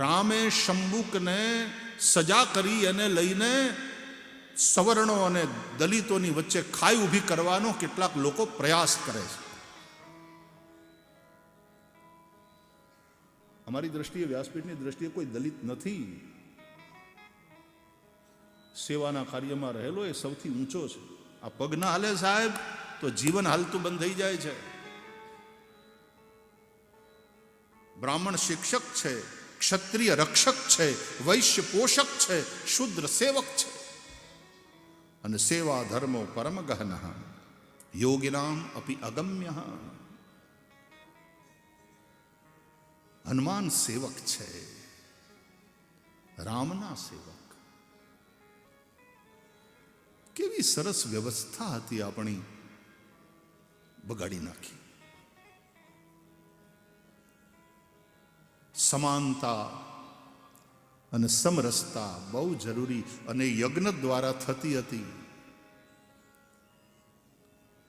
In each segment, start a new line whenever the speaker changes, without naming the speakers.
રામે શંબુકને સજા કરી અને લઈને સવર્ણો અને દલિતોની વચ્ચે ખાઈ ઊભી કરવાનો કેટલાક લોકો પ્રયાસ કરે છે. અમારી દ્રષ્ટિએ, વ્યાસપીઠની દ્રષ્ટિએ કોઈ દલિત નથી. સેવાના કાર્યમાં રહેલો એ સૌથી ઊંચો છે. આ પગ ના હાલે સાહેબ તો જીવન હાલતું બંધ થઈ જાય છે. બ્રાહ્મણ શિક્ષક છે, ક્ષત્રિય રક્ષક છે, વૈશ્ય પોષક છે, શુદ્ર સેવક છે. અને સેવા ધર્મો પરમ ગહન યોગિનામ અપી અગમ્ય. હનુમાન સેવક છે, રામના સેવક. કેવી સરસ વ્યવસ્થા હતી આપણી, બગાડી નાખી. સમાનતા અને સમરસતા બહુ જરૂરી અને યજ્ઞ દ્વારા થતી હતી.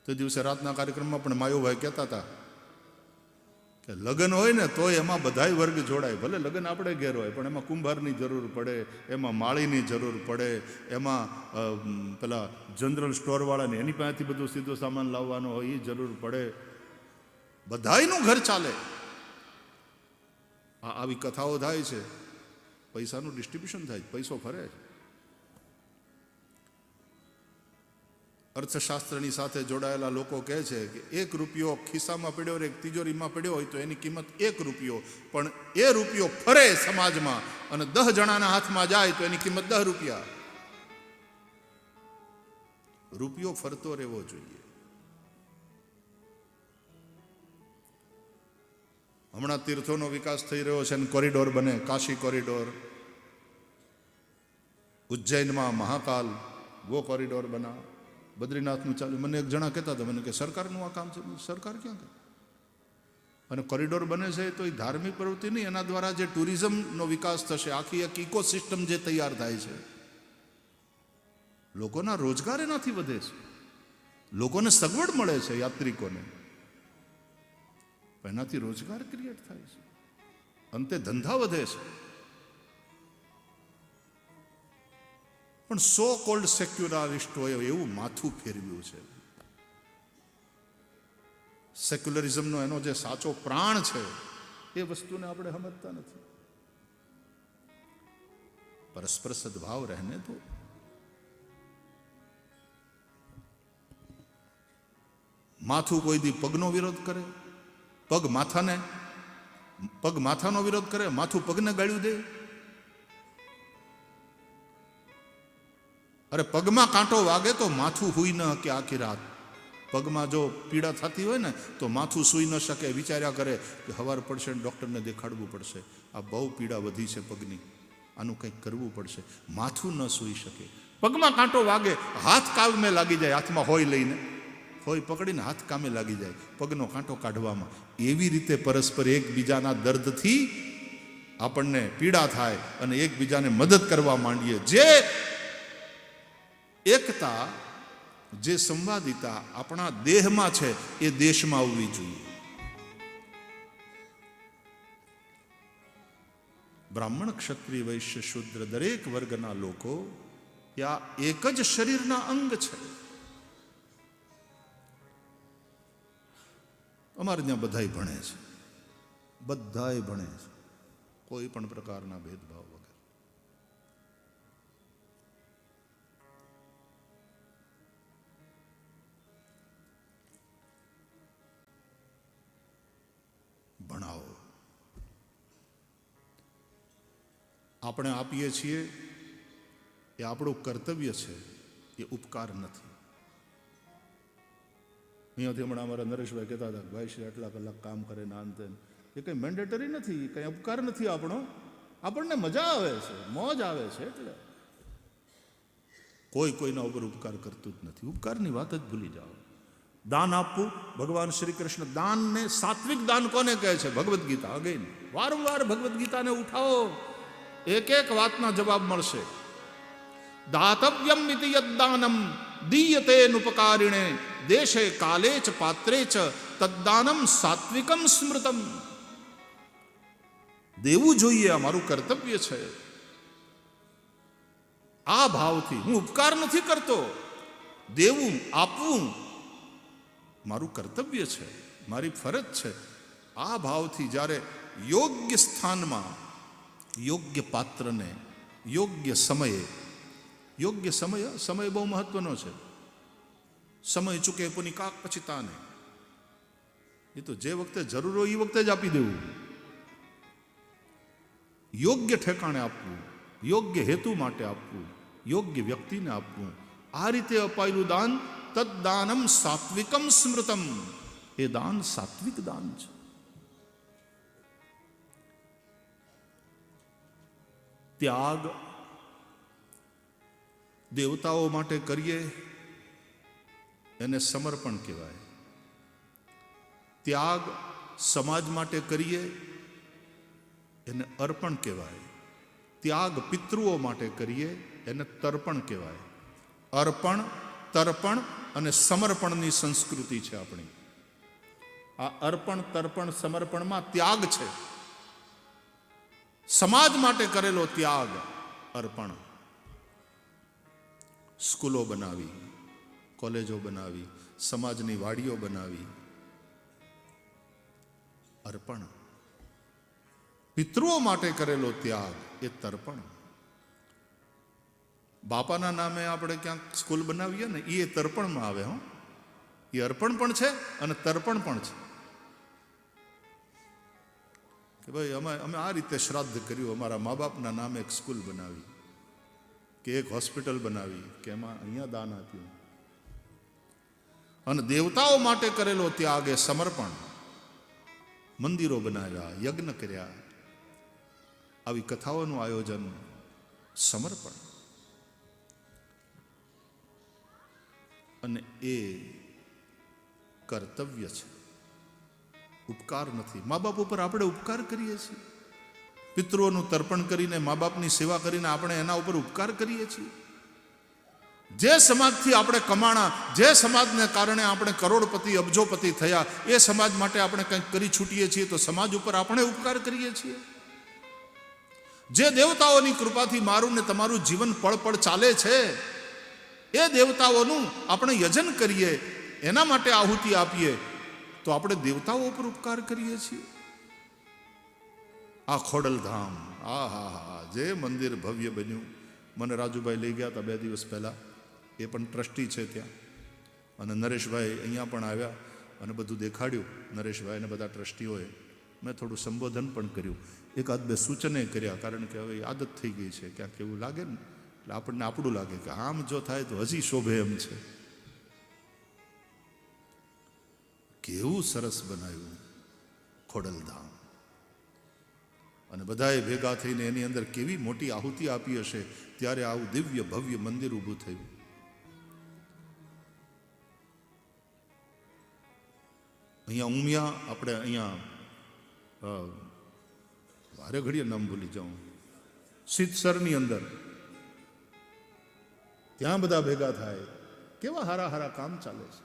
તે દિવસે રાતના કાર્યક્રમમાં પણ માયોભાઈ કહેતા હતા કે લગ્ન હોય ને તો એમાં બધાય વર્ગ જોડાય. ભલે લગ્ન આપણે ઘેર હોય પણ એમાં કુંભારની જરૂર પડે, એમાં માળીની જરૂર પડે, એમાં પેલા જનરલ સ્ટોરવાળાને એની પાસેથી બધું સીધો સામાન લાવવાનો હોય એ જરૂર પડે. બધાયનું ઘર ચાલે. આવી કથાઓ થાય છે, પૈસાનું ડિસ્ટ્રીબ્યુશન થાય, પૈસો ફરે. અર્થશાસ્ત્રની સાથે જોડાયેલા લોકો કહે છે કે 1 રૂપિયો ખિસ્સામાં પડ્યો હોય, તિજોરીમાં પડ્યો હોય તો એની કિંમત 1 રૂપિયો, પણ એ રૂપિયો ફરે સમાજમાં અને 10 જણાના હાથમાં જાય તો એની કિંમત 10 રૂપિયા. રૂપિયો ફરતો રહેવો જોઈએ. હમણાં તીર્થોનો વિકાસ થઈ રહ્યો છે અને કોરિડોર બને, કાશી કોરિડોર, ઉજ્જૈનમાં મહાકાલ વો કોરિડોર બના, બદ્રીનાથનું ચાલુ. મને એક જણા કહેતા હતા મને કે સરકારનું આ કામ છે. સરકાર ક્યાં કરે? અને કોરિડોર બને છે તો એ ધાર્મિક પ્રવૃત્તિ નહીં, એના દ્વારા જે ટુરિઝમનો વિકાસ થશે, આખી એક ઇકોસિસ્ટમ જે તૈયાર થાય છે, લોકોના રોજગાર એનાથી વધે છે, લોકોને સગવડ મળે છે, યાત્રિકોને એનાથી રોજગાર ક્રિએટ થાય છે, અંતે ધંધા વધે છે. પણ સો કોલ્ડ સેક્યુલરિસ્ટોએ એવું માથું ફેરવ્યું છે. સેક્યુલરિઝમનો એનો જે સાચો પ્રાણ છે એ વસ્તુને આપણે સમજતા નથી. પરસ્પર સદભાવ રહેને તો. માથું કોઈ દી પગનો વિરોધ કરે, પગ માથાનો વિરોધ કરે, માથું પગને ગાળ્યું દે. અરે પગમાં કાંટો વાગે તો માથું હુઈ ન શકે આખી રાત. પગમાં જો પીડા થતી હોય ને તો માથું સૂઈ ન શકે, વિચાર્યા કરે કે સવાર પડશે ને ડૉક્ટરને દેખાડવું પડશે, આ બહુ પીડા વધી છે પગની, આનું કંઈક કરવું પડશે. માથું ન સૂઈ શકે. પગમાં કાંટો વાગે, હાથ કામે લાગી જાય, હાથમાં હોય લઈને, હોય પકડીને હાથ કામે લાગી જાય પગનો કાંટો કાઢવામાં. એવી રીતે પરસ્પર એકબીજાના દર્દથી આપણને પીડા થાય અને એકબીજાને મદદ કરવા માંડીએ. જે એકતા, જે સંવાદિતા આપણા દેહમાં છે એ દેશમાં આવવી જોઈએ. બ્રાહ્મણ, ક્ષત્રિય, વૈશ્ય, શુદ્ર દરેક વર્ગના લોકો આ એક જ શરીરના અંગ છે. અમારે ત્યાં બધાય ભણે છે, બધાય ભણે છે, કોઈ પણ પ્રકારના ભેદભાવ વગર. ભણાવો. આપણે આપીએ છીએ એ આપણું કર્તવ્ય છે, એ ઉપકાર નથી. અહીંયાથી હમણાં અમારા નરેશભાઈ કહેતા હતા ભાઈ શ્રી આટલા કલાક કામ કરે ને આન તેન. એ કંઈ મેન્ડેટરી નથી, કંઈ ઉપકાર નથી આપણો. આપણને મજા આવે છે, મોજ આવે છે. એટલે કોઈના ઉપર ઉપકાર કરતું જ નથી. ઉપકારની વાત જ ભૂલી જાઓ. દાન આપવું, ભગવાન શ્રી કૃષ્ણ દાનને સાત્વિક દાન કોને કહે છે? ભગવદ્ ગીતા. અગેન વારંવાર ભગવદ્ ગીતાને ઉઠાવો, એક એક વાતના જવાબ મળશે. દાતવ્યમ ઇતિ યદ્દાનમ દીયતે નુપકારિણે દેશે કાલે ચ પાત્રે ચ તદ્દાનમ સાત્વિકમ સ્મૃતમ. દેવું જોઈએ, આ મારું કર્તવ્ય છે. આ ભાવથી હું ઉપકાર નથી કરતો, દેવું આપવું મારું કર્તવ્ય છે, મારી ફરજ છે. આ ભાવથી જ્યારે યોગ્ય સ્થાનમાં યોગ્ય પાત્રને યોગ્ય સમયે, યોગ્ય સમય બહુ મહત્વનો છે. સમય ચૂકે પુની કાક પછી તાને, એ તો જે વખતે જરૂર હોય એ વખતે જ આપી દેવું. યોગ્ય ઠેકાણે આપવું, યોગ્ય હેતુ માટે આપવું, યોગ્ય વ્યક્તિને આપવું. આ રીતે અપાયેલું દાન તદ્દાનમ સાત્વિકમ સ્મૃતમ, એ દાન સાત્વિક દાન છે. ત્યાગ દેવતાઓ માટે કરીએ એને સમર્પણ કહેવાય. ત્યાગ સમાજ માટે કરીએ એને અર્પણ કહેવાય. ત્યાગ પિતૃઓ માટે કરીએ એને તર્પણ કહેવાય. અર્પણ, તર્પણ અને સમર્પણની સંસ્કૃતિ છે આપણી. આ અર્પણ, તર્પણ, સમર્પણમાં ત્યાગ છે. સમાજ માટે કરેલો ત્યાગ અર્પણ. સ્કૂલો બનાવી, કોલેજો બનાવી, સમાજની વાડીઓ બનાવી, અર્પણ. પિતૃઓ માટે કરેલો ત્યાગ એ તર્પણ. બાપાના નામે આપણે ક્યાંક સ્કૂલ બનાવીએ ને એ તર્પણમાં આવે. એ અર્પણ પણ છે અને તર્પણ પણ છે કે ભાઈ અમે આ રીતે શ્રાદ્ધ કર્યું, અમારા મા બાપના નામે એક સ્કૂલ બનાવી કે એક હોસ્પિટલ બનાવી કે એમાં અહીંયા દાન આપ્યું. અને દેવતાઓ માટે કરેલો ત્યાગ એ સમર્પણ. મંદિરો બનાવ્યા, યજ્ઞ કર્યા, આવી કથાઓનું આયોજન, સમર્પણ. અને એ કર્તવ્ય છે, ઉપકાર નથી. મા બાપ ઉપર આપણે ઉપકાર કરીએ છીએ. પિતૃઓનું તર્પણ કરીને, મા બાપની સેવા કરીને આપણે એના ઉપર ઉપકાર કરીએ છીએ. જે સમાજથી આપણે કમાણા, જે સમાજને કારણે આપણે કરોડપતિ, અબજોપતિ થયા, એ સમાજ માટે આપણે કંઈક કરી છૂટીએ છીએ તો સમાજ ઉપર આપણે ઉપકાર કરીએ છીએ. જે દેવતાઓની કૃપાથી મારું ને તમારું જીવન પળ પળ ચાલે છે, એ દેવતાઓનું આપણે યજન કરીએ, એના માટે આહુતિ આપીએ તો આપણે દેવતાઓ ઉપર ઉપકાર કરીએ છીએ. આ ખોડલધામ, આ હા હા, જે મંદિર ભવ્ય બન્યું. મને રાજુભાઈ લઈ ગયા હતા 2 દિવસ પહેલાં. એ પણ ટ્રસ્ટી છે ત્યાં. અને નરેશભાઈ અહીંયા પણ આવ્યા અને બધું દેખાડ્યું. નરેશભાઈ અને બધા ટ્રસ્ટીઓએ. મેં થોડું સંબોધન પણ કર્યું. 1-2 સૂચને કર્યા, કારણ કે હવે આદત થઈ ગઈ છે. ક્યાંક એવું લાગે ને એટલે આપણને આપણું લાગે કે આમ જો થાય તો હજી શોભે એમ છે. કેવું સરસ બનાવ્યું ખોડલધામ. અને બધાએ ભેગા થઈને એની અંદર કેવી મોટી આહુતિ આપી હશે, ત્યારે આવું દિવ્ય ભવ્ય મંદિર ઊભું થયું. અહીંયા ઉમિયા, આપણે અહીંયા વારે ઘડીએ નામ ભૂલી જાઉં, સિદ્ધસરની અંદર ત્યાં બધા ભેગા થાય. કેવા હારા હારા કામ ચાલે છે.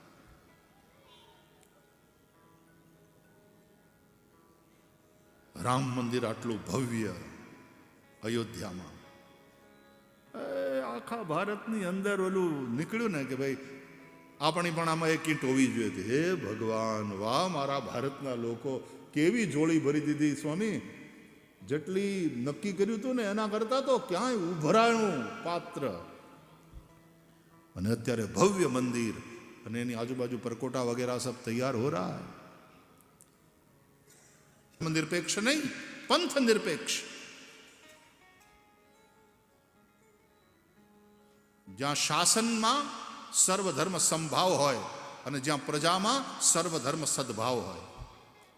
રામ મંદિર આટલું ભવ્ય અયોધ્યામાં. આખા ભારતની અંદર ઓલું નીકળ્યું ને કે ભાઈ આપણી પણ આમાં એક ઈંટ હોવી જોઈએ. હે ભગવાન, વાહ મારા ભારતના લોકો, કેવી જોડી ભરી દીધી સ્વામી. જેટલી નક્કી કર્યું હતું ને એના કરતા તો ક્યાંય ઉભરાયું પાત્ર. અને અત્યારે ભવ્ય મંદિર અને એની આજુબાજુ પરકોટા વગેરે સબ તૈયાર હો રહા હૈ. નિરપેક્ષ નહીં, પંથ નિરપેક્ષ. જ્યાં શાસનમાં સર્વધર્મ સમભાવ હોય અને જ્યાં પ્રજામાં સર્વધર્મ સદભાવ હોય.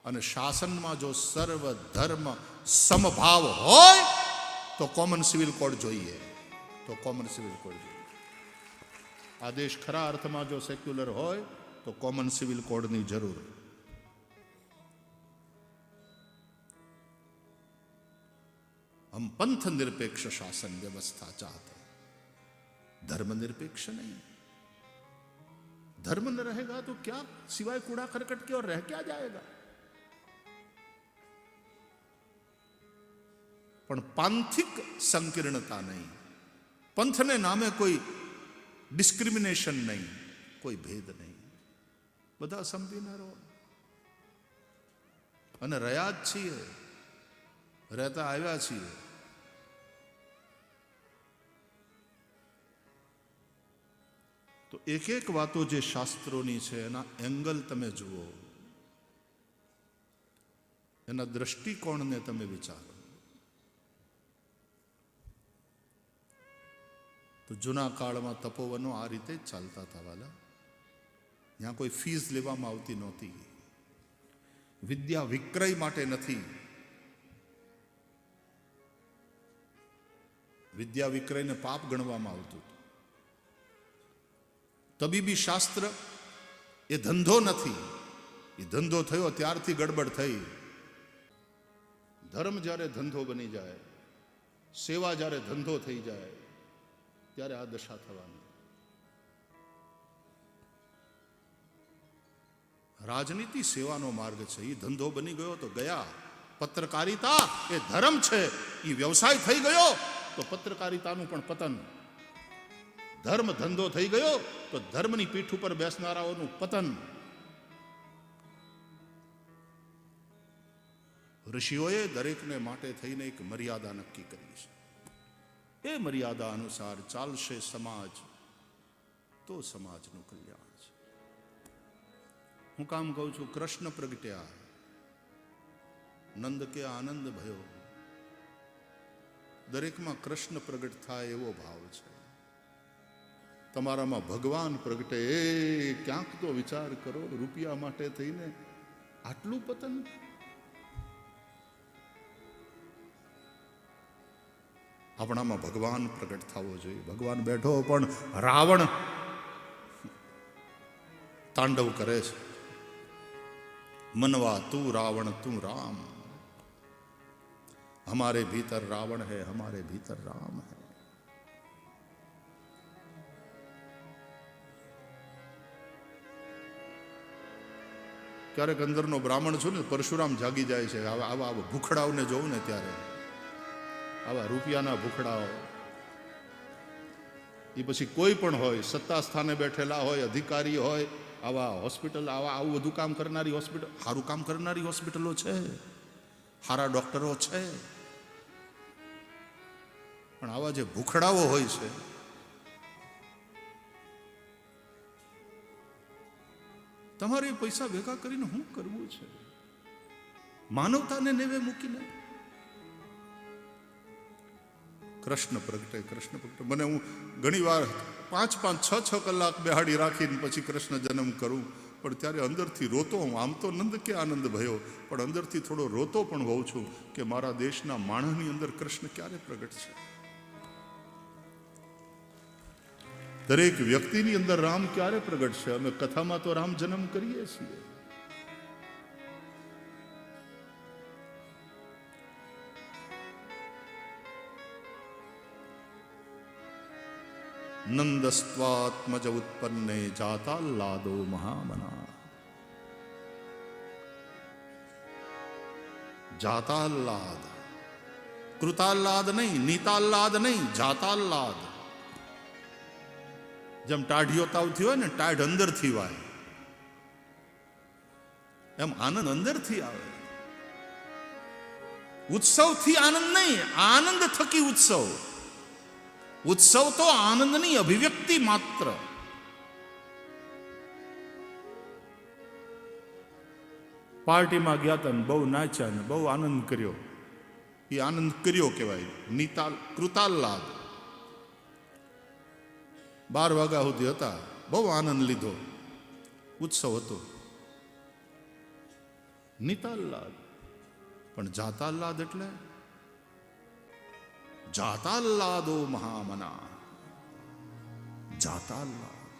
અને શાસનમાં જો સર્વધર્મ સમભાવ હોય તો કોમન સિવિલ કોડ જોઈએ. તો કોમન સિવિલ કોડ જોઈએ. આ દેશ ખરા અર્થમાં જો સેક્યુલર હોય તો કોમન સિવિલ કોડની જરૂર. हम पंथ निरपेक्ष शासन व्यवस्था चाहते हैं, धर्म निरपेक्ष नहीं. धर्म न रहेगा तो क्या सिवाय कूड़ा करकट के और रह क्या जाएगा. પણ પાંથિક સંકીર્ણતા નહીં, પંથને નામે કોઈ ડિસ્ક્રિમિનેશન નહીં, કોઈ ભેદ નહીં, બધા સંપીને રહો. અને રહ્યા જ છીએ, રહેતા આવ્યા છીએ. તો એક એક વાતો જે શાસ્ત્રોની છે એના એંગલ તમે જુઓ, એના દ્રષ્ટિકોણને તમે વિચારો. તો જૂના કાળમાં તપોવનો આ રીતે જ ચાલતા હતા વાલા. ત્યાં કોઈ ફીસ લેવામાં આવતી નહોતી, વિદ્યા વિક્રય માટે નથી. વિદ્યા વિક્રયને પાપ ગણવામાં આવતું. તબીબી શાસ્ત્ર એ ધંધો નથી, એ ધંધો થયો ત્યારથી ગડબડ થઈ. ધર્મ જ્યારે ધંધો બની જાય, સેવા જ્યારે ધંધો થઈ જાય, ત્યારે આ દશા થવાની. રાજનીતિ સેવાનો માર્ગ છે, એ ધંધો બની ગયો તો ગયા. પત્રકારિતા એ ધર્મ છે, એ વ્યવસાય થઈ ગયો તો પત્રકારિતાનું પણ પતન. ધર્મ ધંધો થઈ ગયો તો ધર્મની પીઠ ઉપર બેસનારાઓનું પતન. ઋષિઓએ દરેકને માટે થઈને એક મર્યાદા નક્કી કરી છે. એ મર્યાદા અનુસાર ચાલશે સમાજ તો સમાજનું કલ્યાણ છે. હું કામ કહું છું, કૃષ્ણ પ્રગટ્યા, નંદ કે આનંદ ભયો. દરેકમાં કૃષ્ણ પ્રગટ થાય એવો ભાવ છે. તમારામાં ભગવાન પ્રગટે એ ક્યાંક તો વિચાર કરો. રૂપિયા માટે થઈને આટલું પતન. આપણામાં ભગવાન પ્રગટ થવો જોઈએ. ભગવાન બેઠો પણ રાવણ તાંડવ કરે છે. मनवा तू रावण तू राम, हमारे भीतर रावण है, हमारे भीतर राम है. ક્યારેક અંદરનો બ્રાહ્મણ છું ને પરશુરામ જાગી જાય છે. આવા ભૂખડાઓને જોઉં ને ત્યારે, આવા રૂપિયાના ભૂખડાઓ, એ પછી કોઈ પણ હોય, સત્તા સ્થાને બેઠેલા હોય, અધિકારી હોય, આવા હોસ્પિટલ, આવું બધું કામ કરનારી હોસ્પિટલ, સારું કામ કરનારી હોસ્પિટલો છે, સારા ડોક્ટરો છે, પણ આવા જે ભૂખડાઓ હોય છે, તમારે પૈસા ભેગા કરીને શું કરવું છે? માનવતાને નેવે મૂકીને. કૃષ્ણ પ્રગટે, કૃષ્ણ પ્રગટે. મને હું ઘણી વાર 5-6 કલાક બેહાડી રાખીને પછી કૃષ્ણ જન્મ કરું, પણ ત્યારે અંદરથી રોતો હું. આમ તો નંદ કે આનંદ ભયો, પણ અંદરથી થોડો રોતો પણ હોઉં છું કે મારા દેશના માણસની અંદર કૃષ્ણ ક્યારે પ્રગટ છે. દરેક વ્યક્તિની અંદર રામ ક્યારે પ્રગટ છે? અમે કથામાં તો રામ જન્મ કરીએ છીએ. નંદસ્વાત્મજ ઉત્પન્ને જાતાલ્લાદો મહામના. જાતાલ્લાદ, કૃતાલ્લાદ નહીં, નીતાલ્લાદ નહીં, જાતાલ્લાદ. જેમ ટાઢીઓ તાવથી હોય ને, ટાઢ અંદરથી વાય, એમ આનંદ અંદરથી આવે. ઉત્સવથી આનંદ નહીં, આનંદ થકી ઉત્સવ. ઉત્સવ તો આનંદની અભિવ્યક્તિ માત્ર. પાર્ટીમાં ગયા હતા ને બહુ નાચ્યા ને બહુ આનંદ કર્યો, એ આનંદ કર્યો કહેવાય. કૃતાલ્લાદ. 12 વાગ્યા સુધી હતા, બહુ આનંદ લીધો, ઉત્સવ હતો. નીતાલ્લાદ. પણ જાતાલ્લાદ એટલે જાતાલ્લાદો મહામના. જાતાલ્લાદ.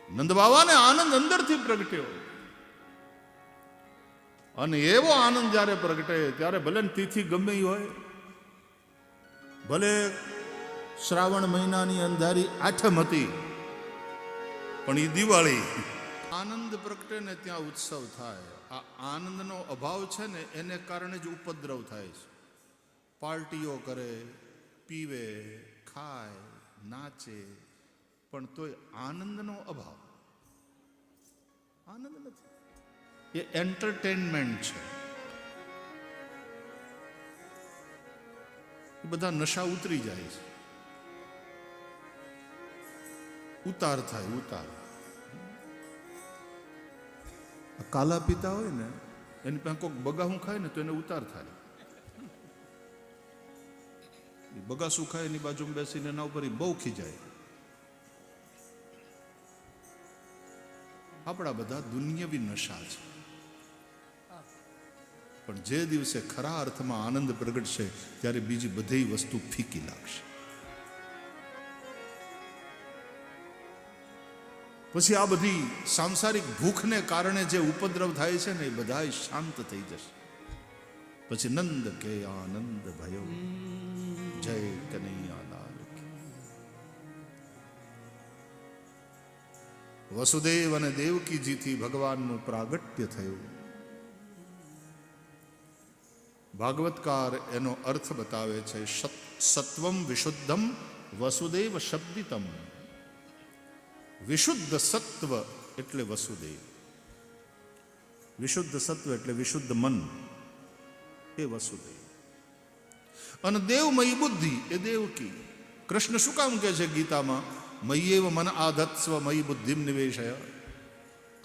નંદ બાવાને આનંદ અંદરથી પ્રગટ્યો, અને એવો આનંદ જ્યારે પ્રગટે ત્યારે ભલે તિથિ ગમે હોય, ભલે શ્રાવણ મહિનાની અંધારી આઠમ હતી, પણ એ દિવાળી, આનંદ પ્રગટે ને ત્યાં ઉત્સવ થાય. આ આનંદનો અભાવ છે ને એને કારણે જ ઉપદ્રવ થાય છે. પાર્ટીઓ કરે, પીવે, ખાય, નાચે, પણ તોય આનંદનો અભાવ. આનંદ નથી, એ એન્ટરટેનમેન્ટ છે. એ બધા નશા ઉતરી જાય છે, ઉતાર થાય, ઉતાર. કાલા પીતા હોય ને એની પાસે કોઈક બગાસું ખાય ને તો એને ઉતાર થાય. બગાસું ખાય એની બાજુમાં બેસીને એના ઉપર બહુ ખીજાય. આપણા બધા દુનિયાવી નશા છે. પણ જે દિવસે ખરા અર્થમાં આનંદ પ્રગટશે ત્યારે બીજી બધી વસ્તુ ફીકી લાગશે. પછી આ બધી સાંસારિક ભૂખને કારણે જે ઉપદ્રવ થાય છે ને એ બધા શાંત થઈ જશે. પછી નંદ કે આનંદ ભયો, જય કનૈયાલાલ કી. વસુદેવ અને દેવકીજીથી ભગવાનનું પ્રાગટ્ય થયું. ભાગવતકાર એનો અર્થ બતાવે છે, સત્વમ વિશુદ્ધમ વસુદેવ શબ્દિતમ. વિશુદ્ધ સત્વ એટલે વસુદેવ, વિશુદ્ધ સત્વ એટલે વિશુદ્ધ મન, એ વસુદેવ. અને દેવમયી બુદ્ધિ એ દેવકી. કૃષ્ણ શું કામ કહે છે ગીતામાં, મય્યેવ મન આધત્સ્વ મયી બુદ્ધિમ નિવેશય.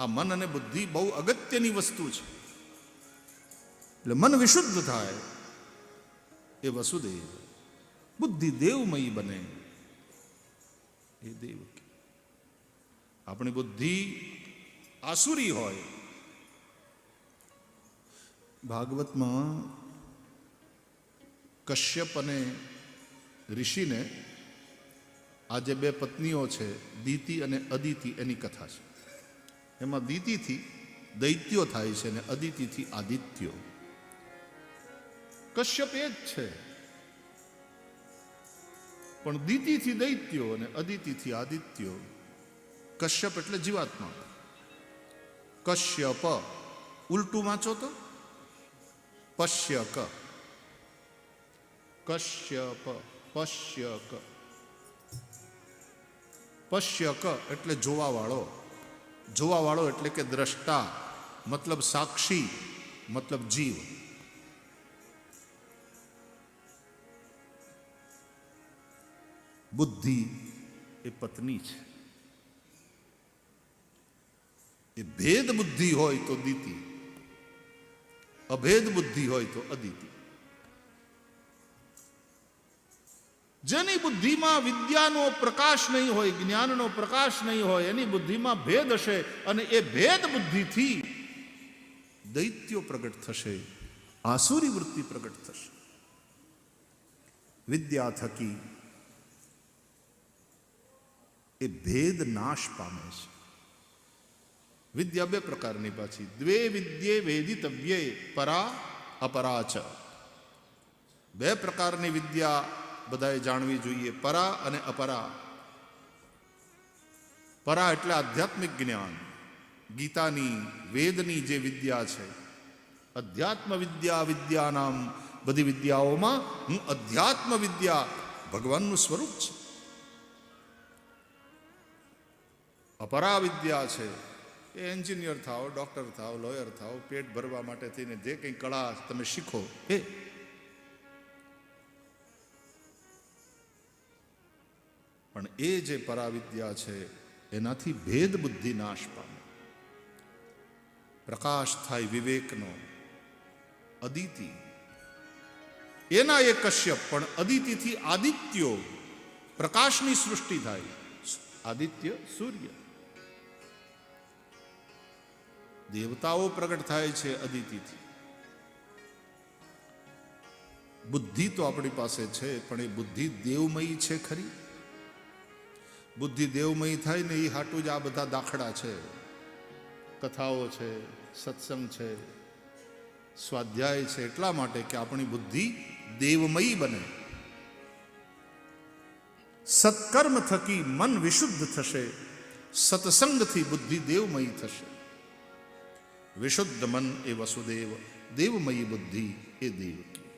આ મન અને બુદ્ધિ બહુ અગત્યની વસ્તુ છે. એટલે મન વિશુદ્ધ થાય એ વસુદેવ, બુદ્ધિ દેવમયી બને એ દેવકી. આપણી બુદ્ધિ આસુરી હોય. ભાગવતમાં કશ્યપ અને ઋષિને આ જે બે પત્નીઓ છે, દિતિ અને અદિતિ, એની કથા છે. એમાં દિતિથી દૈત્યો થાય છે અને અદિતિથી આદિત્યો. કશ્યપ એ જ છે, પણ દિતિથી દૈત્યો અને અદિતિથી આદિત્યો. કશ્યપ એટલે જીવાત્મા. કશ્યપ ઉલટું વાંચો તો પશ્યક. કશ્યપ પશ્યક. પશ્યક એટલે જોવાવાળો. જોવાવાળો એટલે કે દ્રષ્ટા, મતલબ સાક્ષી, મતલબ જીવ. બુદ્ધિ એ પત્ની છે. એ ભેદ બુદ્ધિ હોય તો દિતિ, અભેદ બુદ્ધિ હોય તો અદિતિ. જેની બુદ્ધિમાં વિદ્યાનો પ્રકાશ નહીં હોય, જ્ઞાનનો પ્રકાશ નહીં હોય, એની બુદ્ધિમાં ભેદ હશે અને એ ભેદ બુદ્ધિથી દૈત્યો પ્રગટ થશે, આસુરી વૃત્તિ પ્રગટ થશે. વિદ્યા થકી એ ભેદ નાશ પામે છે. વિદ્યા બે પ્રકારની પાછી, દ્વે વિદ્યે વેદિતવ્યે પરા અપરા ચ. બે પ્રકારની વિદ્યા બધાએ જાણવી જોઈએ, પરા અને અપરા. પરા એટલે આધ્યાત્મિક જ્ઞાન, ગીતાની, વેદની જે વિદ્યા છે. અધ્યાત્મ વિદ્યા વિદ્યાનામ, બધી વિદ્યાઓમાં હું અધ્યાત્મ વિદ્યા ભગવાનનું સ્વરૂપ છે. અપરા વિદ્યા છે એ એન્જિનિયર થાઓ, ડોક્ટર થાઓ, લોયર થાઓ, પેટ ભરવા માટે થઈને જે કંઈ કળા તમે શીખો એ. પણ એ જે પરાવિદ્યા છે એનાથી ભેદ બુદ્ધિ નાશ પામે, પ્રકાશ થાય વિવેકનો. અદિતિ એના એ કશ્યપ, પણ અદિતિથી આદિત્યો, પ્રકાશની સૃષ્ટિ થાય. આદિત્ય સૂર્ય, દેવતાઓ પ્રગટ થાય છે અદિતિથી. બુદ્ધિ તો આપણી પાસે છે, પણ એ બુદ્ધિ દેવમયી છે ખરી? બુદ્ધિ દેવમયી થાય ને એ હાટું જ આ બધા દાખલા છે, કથાઓ છે, સત્સંગ છે, સ્વાધ્યાય છે, એટલા માટે કે આપણી બુદ્ધિ દેવમયી બને. સત્કર્મ થકી મન વિશુદ્ધ થશે, સત્સંગથી બુદ્ધિ દેવમયી થશે. વિશુદ્ધ મન એ વસુદેવ, દેવમયી બુદ્ધિ એ દેવકી.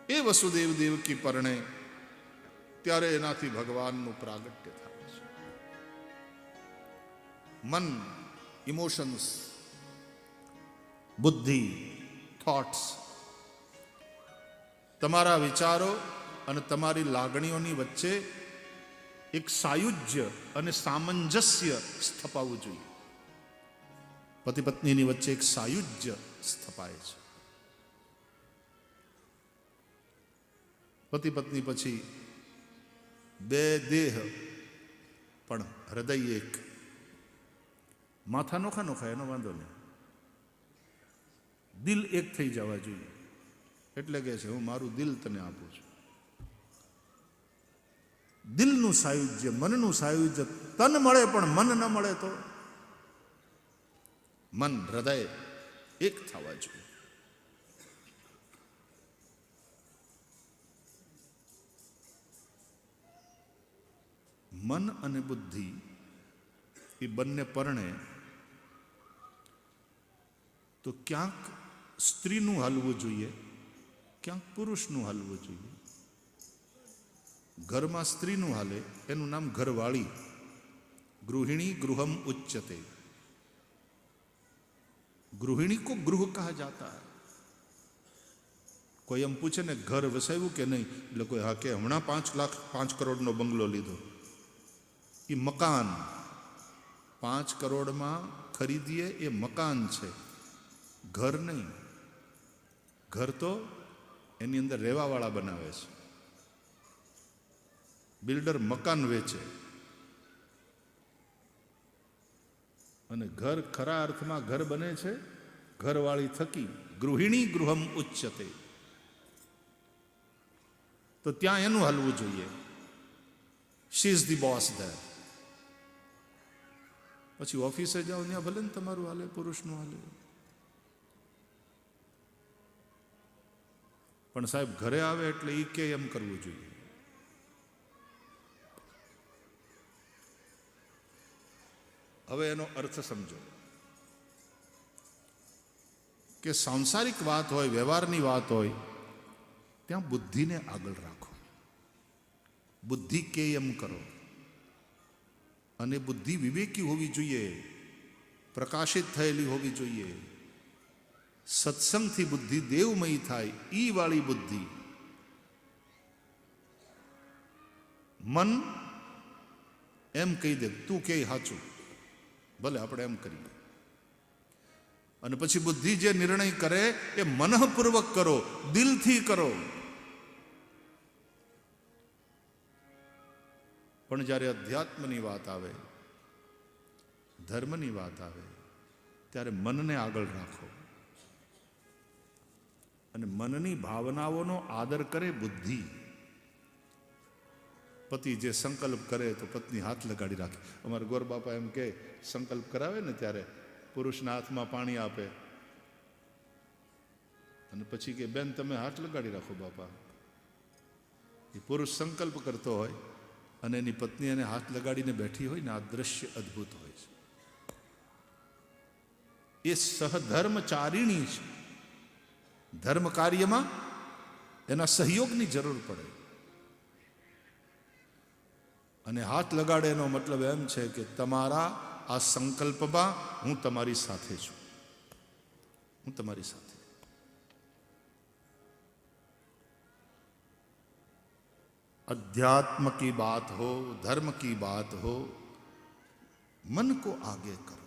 એ વસુદેવ દેવકી પરણે ત્યારે એનાથી ભગવાનનું પ્રાગટ્ય થાય છે. મન, ઇમોશન્સ, બુદ્ધિ, થોટ્સ, તમારા વિચારો અને તમારી લાગણીઓની વચ્ચે એક સાયુજ્ય અને સામંજસ્ય સ્થપાવવું જોઈએ. પતિ પત્નીની વચ્ચે એક સાયુજ્ય સ્થપાય છે. પતિ પત્ની પછી બે દેહ પણ હૃદય એક. માથા નોખા નોખા એનો વાંધો નહીં, દિલ એક થઈ જવા જોઈએ. એટલે કે છે હું મારું દિલ તને આપું છું. દિલનું સાયુજ્ય, મનનું સાયુજ્ય. તન મળે પણ મન ન મળે તો મન, હૃદય એક થવા જોઈએ. મન અને બુદ્ધિ એ બંને પરણે તો ક્યાંક સ્ત્રીનું હાલવું જોઈએ, ક્યાંક પુરુષનું હાલવું જોઈએ. ઘરમાં સ્ત્રીનું હાલે એનું નામ ઘરવાળી. ગૃહિણી ગૃહમ ઉચ્ચતે. ગૃહિણી કો ગૃહ કહા જાતા હૈ. કોઈ એમ પૂછે ને ઘર વસાવ્યું કે નહીં, એટલે કોઈ હા કે હમણાં 5 લાખ 5 કરોડનો બંગલો લીધો. એ મકાન 5 કરોડમાં ખરીદીએ એ મકાન છે, ઘર નહીં. ઘર તો એની અંદર રહેવાવાળા બનાવે છે. બિલ્ડર મકાન વેચે અને ઘર ખરા અર્થમાં ઘર બને છે ઘરવાળી થકી. ગૃહિણી ગૃહમ ઉચ્ચતે. તો ત્યાં એનું હાલવું જોઈએ. She is the boss there. પછી ઓફિસે જાઓ ત્યાં ભલે ને તમારું હાલે, પુરુષનું હાલે. પણ સાહેબ ઘરે આવે એટલે એ કે એમ કરવું જોઈએ. હવે એનો અર્થ સમજો કે સાંસારિક વાત હોય, વ્યવહારની વાત હોય, ત્યાં બુદ્ધિને આગળ રાખો. બુદ્ધિ કે એમ કરો. અને બુદ્ધિ વિવેકી હોવી જોઈએ, પ્રકાશિત થયેલી હોવી જોઈએ. સત્સંગથી બુદ્ધિ દેવમયી થાય, ઈ વાળી બુદ્ધિ. મન એમ કહી દે તું કે સાચું, ભલે આપણે એમ કરીએ. અને પછી બુદ્ધિ જે નિર્ણય કરે એ મનઃપૂર્વક કરો, દિલથી કરો. પણ જ્યારે અધ્યાત્મની વાત આવે, ધર્મની વાત આવે, ત્યારે મનને આગળ રાખો. અને મનની ભાવનાઓનો આદર કરે બુદ્ધિ. પતિ જે સંકલ્પ કરે તો પત્ની હાથ લગાડી રાખે. અમારા ગોર બાપા એમ કે સંકલ્પ કરાવે ને ત્યારે પુરુષના હાથમાં પાણી આપે અને પછી કે બેન તમે હાથ લગાડી રાખો બાપા. એ પુરુષ સંકલ્પ કરતો હોય અને એની પત્ની એને હાથ લગાડીને બેઠી હોય ને, આ દ્રશ્ય અદ્ભુત હોય છે. એ સહધર્મચારિણી છે. ધર્મ કાર્યમાં એના સહયોગની જરૂર પડે. અને હાથ લગાડે એનો મતલબ એમ છે કે તમારા આ સંકલ્પમાં હું તમારી સાથે છું, હું તમારી સાથે. अध्यात्म की बात हो, धर्म की बात हो, मन को आगे करो.